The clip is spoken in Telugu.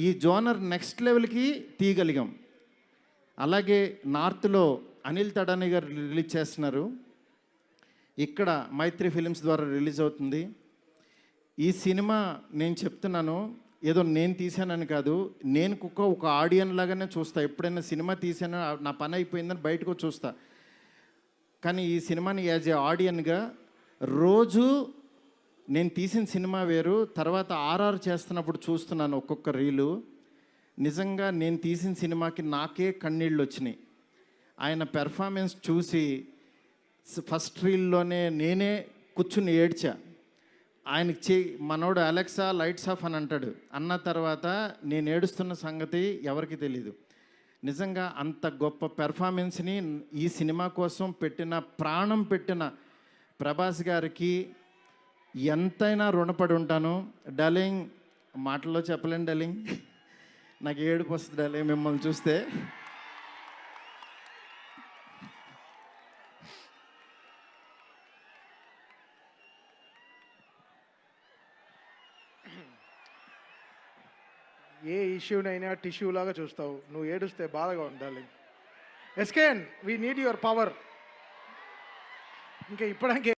ఈ జోనర్ నెక్స్ట్ లెవెల్కి తీయగలిగాం. అలాగే నార్త్లో అనిల్ తడాని గారు రిలీజ్ చేస్తున్నారు, ఇక్కడ మైత్రి ఫిలిమ్స్ ద్వారా రిలీజ్ అవుతుంది. ఈ సినిమా నేను చెప్తున్నాను, ఏదో నేను తీసానని కాదు, నేను ఒక ఆడియన్ లాగానే చూస్తా. ఎప్పుడైనా సినిమా తీసానో నా పని అయిపోయిందని బయటకు చూస్తా. కానీ ఈ సినిమాని యాజ్ ఏ ఆడియన్గా రోజు నేను తీసిన సినిమా వేరు, తర్వాత ఆర్ఆర్ చేస్తున్నప్పుడు చూస్తున్నాను ఒక్కొక్క రీలు. నిజంగా నేను తీసిన సినిమాకి నాకే కన్నీళ్ళు వచ్చినాయి. ఆయన పెర్ఫార్మెన్స్ చూసి ఫస్ట్ రీల్లోనే నేనే కూర్చుని ఏడ్చా. ఆయనకి మనోడు అలెక్సా లైట్స్ ఆఫ్ అని అంటాడు, అన్న తర్వాత నేను ఏడుస్తున్న సంగతి ఎవరికి తెలీదు. నిజంగా అంత గొప్ప పెర్ఫార్మెన్స్ని ఈ సినిమా కోసం ప్రాణం పెట్టిన ప్రభాస్ గారికి ఎంతైనా రుణపడి ఉంటాను. డార్లింగ్, మాటల్లో చెప్పలేను డార్లింగ్, నాకు ఏడుపు వస్తుంది డార్లింగ్ మిమ్మల్ని చూస్తే. ఏ ఇష్యూనైనా టిష్యూ లాగా చూస్తావు, నువ్వు ఏడుస్తే బాధగా ఉండాలి. ఎస్కేన్, వీ నీడ్ యువర్ పవర్. ఇంకా ఇప్పటికే